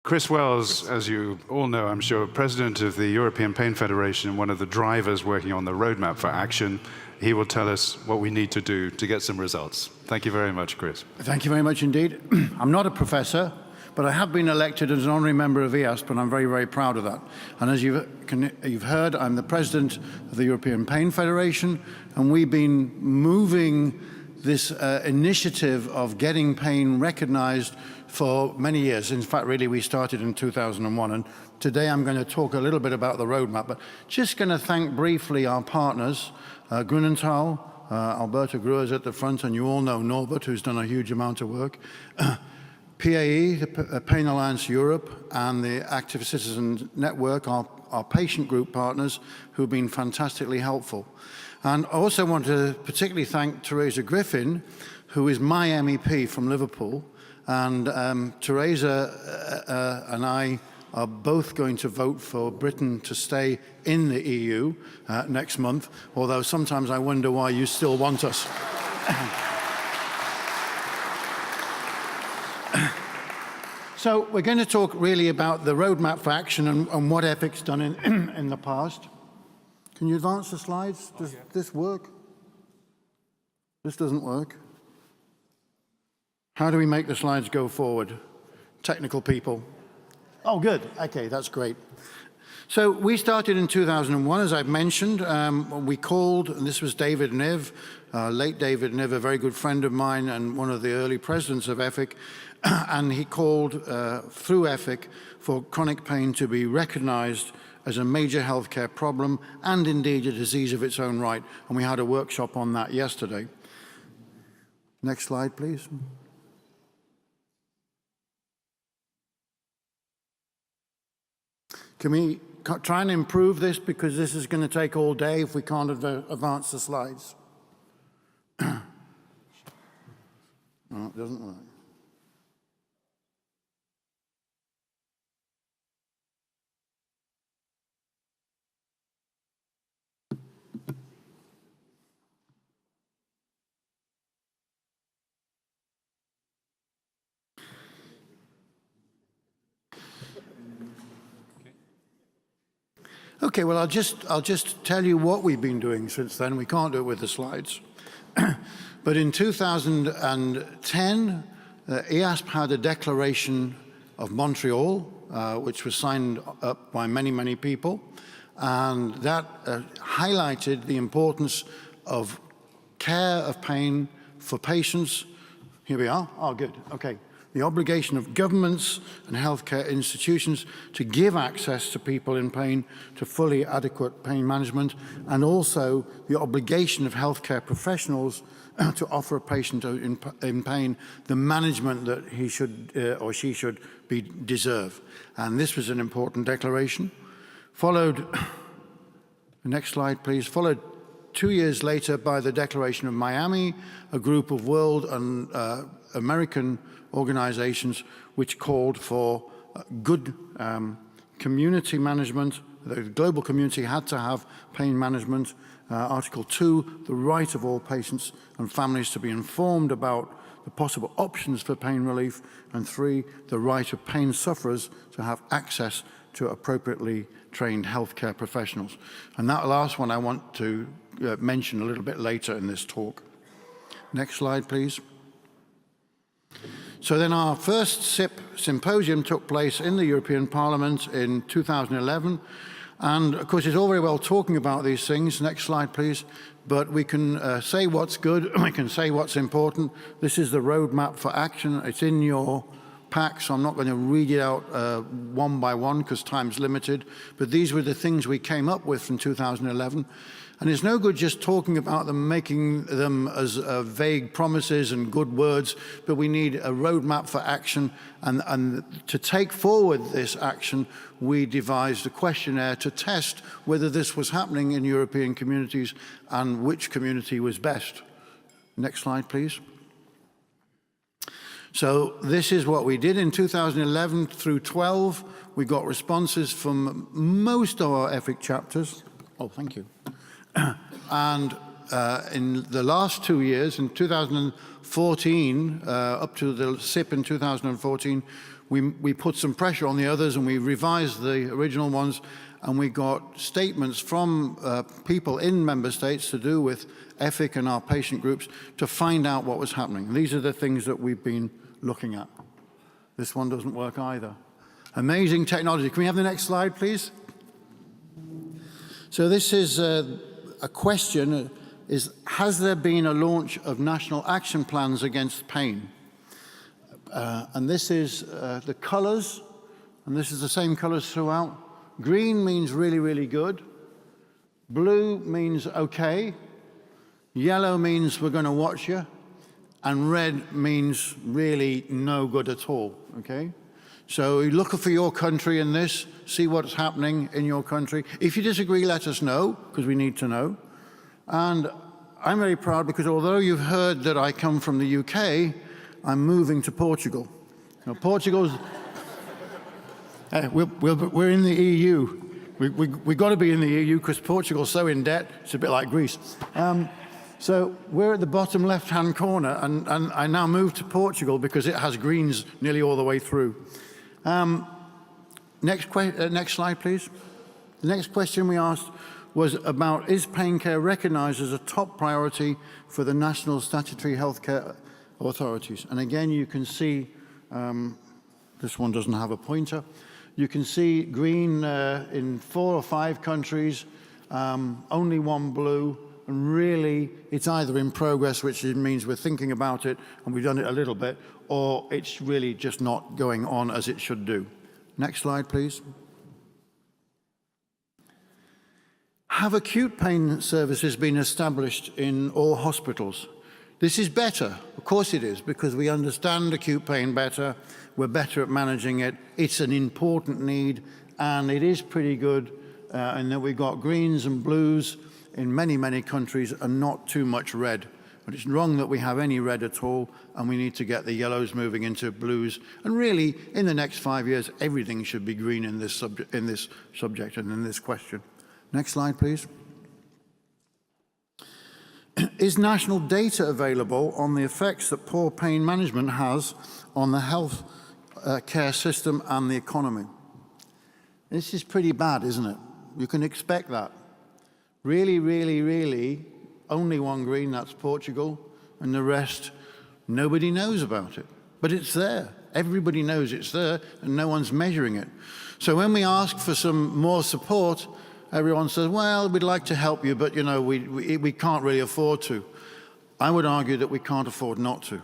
Chris Wells, as you all know, I'm sure, president of the European Pain Federation and one of the drivers working on the roadmap for action. He will tell us what we need to do to get some results. Thank you very much, Chris. Thank you very much indeed. I'm not a professor, but I have been elected as an honorary member of EASP, and I'm very, very proud of that. And as you've heard, I'm the president of the European Pain Federation, and we've been moving this initiative of getting pain recognized for many years. In fact, really, we started in 2001, and today I'm going to talk a little bit about the roadmap, but just going to thank briefly our partners, Grunenthal, Alberta Gruer's at the front, and you all know Norbert, who's done a huge amount of work, PAE, the Pain Alliance Europe, and the Active Citizen Network, our patient group partners, who've been fantastically helpful. And I also want to particularly thank Teresa Griffin, who is my MEP from Liverpool. And Teresa and I are both going to vote for Britain to stay in the EU next month, although sometimes I wonder why you still want us. So we're going to talk really about the roadmap for action and what EPIC's done in the past. Can you advance the slides? Does this work? This doesn't work. How do we make the slides go forward? Technical people. Oh, good. Okay, that's great. So we started in 2001, as I've mentioned. We called, and this was David Niv, late David Niv, a very good friend of mine and one of the early presidents of EPIC, and he called through EPIC for chronic pain to be recognized as a major healthcare problem and indeed a disease of its own right. And we had a workshop on that yesterday. Next slide, please. Can we try and improve this, because this is going to take all day if we can't advance the slides? No, it doesn't work. Okay, well, I'll just tell you what we've been doing since then. We can't do it with the slides. But in 2010, EASP had a declaration of Montreal, which was signed up by many, many people. And that highlighted the importance of care of pain for patients. Here we are. Oh, good. Okay. The obligation of governments and healthcare institutions to give access to people in pain to fully adequate pain management, and also the obligation of healthcare professionals to offer a patient in pain the management that he should or she should deserve. And this was an important declaration. Followed, next slide please, followed 2 years later by the Declaration of Miami, a group of world and American organizations which called for good community management. The global community had to have pain management. Article 2, the right of all patients and families to be informed about the possible options for pain relief. And 3, the right of pain sufferers to have access to appropriately trained healthcare professionals. And that last one I want to mention a little bit later in this talk. Next slide, please. So then our first symposium took place in the European Parliament in 2011. And of course, it's all very well talking about these things. Next slide, please. But we can say what's good, we can say what's important. This is the roadmap for action. It's in your pack, so I'm not going to read it out one by one because time's limited. But these were the things we came up with from 2011. And it's no good just talking about them, making them as vague promises and good words, but we need a roadmap for action. And to take forward this action, we devised a questionnaire to test whether this was happening in European communities and which community was best. Next slide, please. So this is what we did in 2011 through 12. We got responses from most of our EPIC chapters. Oh, thank you. And in the last 2 years, in 2014, up to the SIP in 2014, we put some pressure on the others and we revised the original ones, and we got statements from people in member states to do with EFIC and our patient groups to find out what was happening. And these are the things that we've been looking at. This one doesn't work either. Amazing technology. Can we have the next slide, please? So this is a question, has there been a launch of national action plans against pain? And this is the colors, and this is the same colors throughout. Green means really, really good. Blue means okay. Yellow means we're going to watch you. And red means really no good at all, okay? So you look for your country in this, see what's happening in your country. If you disagree, let us know, because we need to know. And I'm very proud because although you've heard that I come from the UK, I'm moving to Portugal. Now, Portugal's... we're in the EU. We've got to be in the EU because Portugal's so in debt, it's a bit like Greece. So we're at the bottom left-hand corner, and I now moved to Portugal because it has greens nearly all the way through. Next slide, please. The next question we asked was about, is pain care recognised as a top priority for the national statutory healthcare authorities? And again, you can see, this one doesn't have a pointer. You can see green in 4 or 5 countries, only one blue, and really it's either in progress, which means we're thinking about it and we've done it a little bit, or it's really just not going on as it should do. Next slide, please. Have acute pain services been established in all hospitals? This is better. Of course it is, because we understand acute pain better. We're better at managing it. It's an important need, and it is pretty good in that we've got greens and blues in many, many countries and not too much red. But it's wrong that we have any red at all, and we need to get the yellows moving into blues. And really, in the next 5 years, everything should be green in this subject and in this question. Next slide, please. Is national data available on the effects that poor pain management has on the health care system and the economy? This is pretty bad, isn't it? You can expect that. Really, really, really, only one green, that's Portugal, and the rest, nobody knows about it. But it's there. Everybody knows it's there, and no one's measuring it. So when we ask for some more support, everyone says, well, we'd like to help you, but, you know, we can't really afford to. I would argue that we can't afford not to.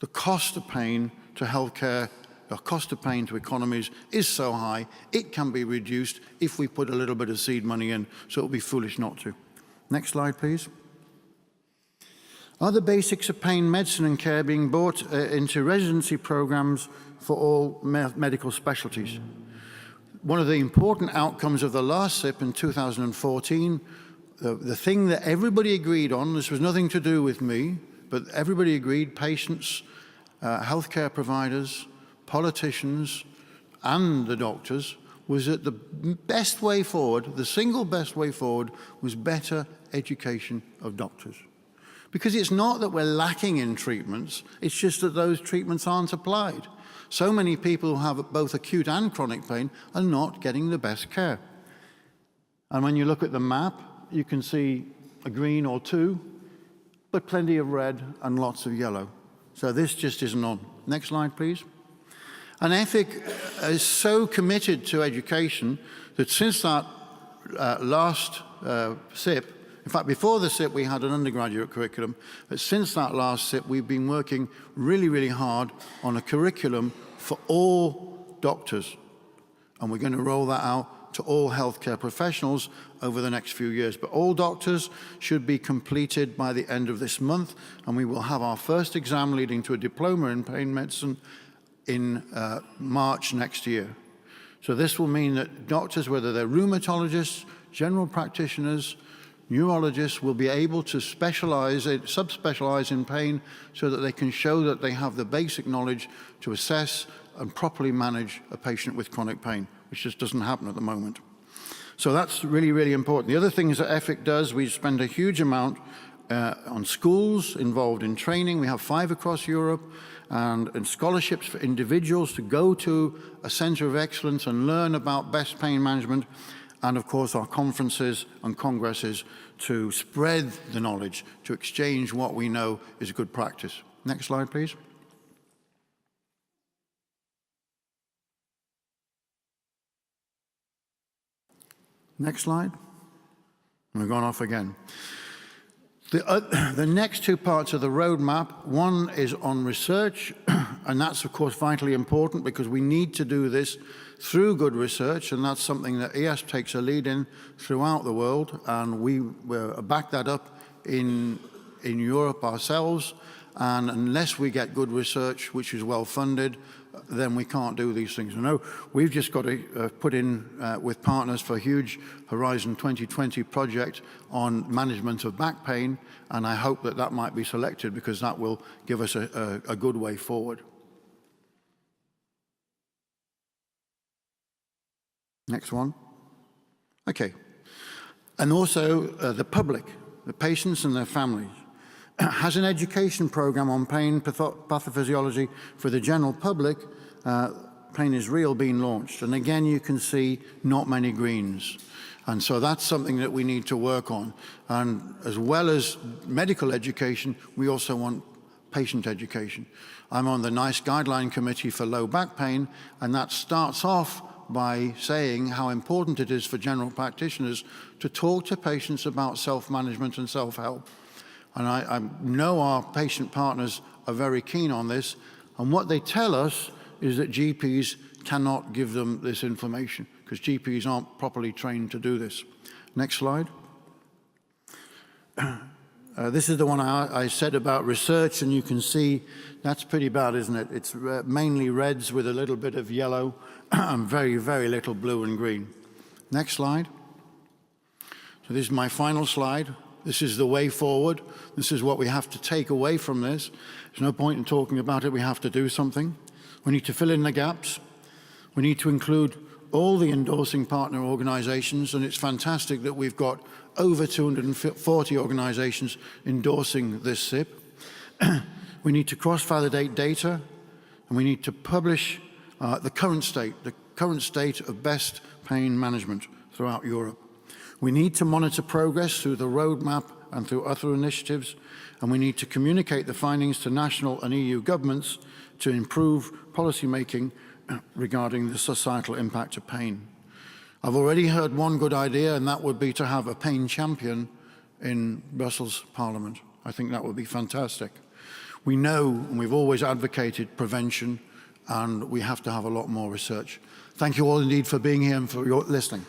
The cost of pain to healthcare, the cost of pain to economies is so high, it can be reduced if we put a little bit of seed money in, so it would be foolish not to. Next slide, please. Are the basics of pain medicine and care being brought into residency programs for all medical specialties? One of the important outcomes of the last SIP in 2014, the thing that everybody agreed on, this was nothing to do with me, but everybody agreed, patients, healthcare providers, politicians, and the doctors, was that the best way forward, the single best way forward, was better education of doctors. Because it's not that we're lacking in treatments, it's just that those treatments aren't applied. So many people who have both acute and chronic pain are not getting the best care. And when you look at the map, you can see a green or two, but plenty of red and lots of yellow. So this just isn't on. Next slide, please. And EFIC is so committed to education that since that last SIP, in fact, before the SIP, we had an undergraduate curriculum, but since that last SIP, we've been working really, really hard on a curriculum for all doctors. And we're going to roll that out to all healthcare professionals over the next few years. But all doctors should be completed by the end of this month, and we will have our first exam leading to a diploma in pain medicine in March next year. So this will mean that doctors, whether they're rheumatologists, general practitioners, neurologists, will be able to subspecialize in pain so that they can show that they have the basic knowledge to assess and properly manage a patient with chronic pain, which just doesn't happen at the moment. So that's really, really important. The other things that EFIC does, we spend a huge amount on schools involved in training. We have 5 across Europe, and scholarships for individuals to go to a center of excellence and learn about best pain management, and of course our conferences and congresses to spread the knowledge, to exchange what we know is good practice. Next slide, please. Next slide. We've gone off again. The next 2 parts of the roadmap, one is on research, and that's of course vitally important because we need to do this through good research, and that's something that ES takes a lead in throughout the world, and we back that up in Europe ourselves, and unless we get good research which is well funded, then we can't do these things. I know we've just got to put in with partners for a huge Horizon 2020 project on management of back pain, and I hope that that might be selected because that will give us a good way forward. Next one. Okay. And also the public, the patients and their families, has an education program on pain pathophysiology for the general public. Pain is Real being launched. And again, you can see not many greens. And so that's something that we need to work on. And as well as medical education, we also want patient education. I'm on the NICE guideline committee for low back pain, and that starts off by saying how important it is for general practitioners to talk to patients about self-management and self-help. And I know our patient partners are very keen on this, and what they tell us is that GPs cannot give them this information because GPs aren't properly trained to do this. Next slide. This is the one I said about research, and you can see that's pretty bad, isn't it? It's mainly reds with a little bit of yellow and very, very little blue and green. Next slide. So this is my final slide. This is the way forward. This is what we have to take away from this. There's no point in talking about it. We have to do something. We need to fill in the gaps. We need to include all the endorsing partner organizations, and it's fantastic that we've got over 240 organizations endorsing this SIP. We need to cross-validate data, and we need to publish the current state of best pain management throughout Europe. We need to monitor progress through the roadmap and through other initiatives, and we need to communicate the findings to national and EU governments to improve policy making regarding the societal impact of pain. I've already heard one good idea, and that would be to have a pain champion in Brussels Parliament. I think that would be fantastic. We know, and we've always advocated prevention, and we have to have a lot more research. Thank you all indeed for being here and for your listening.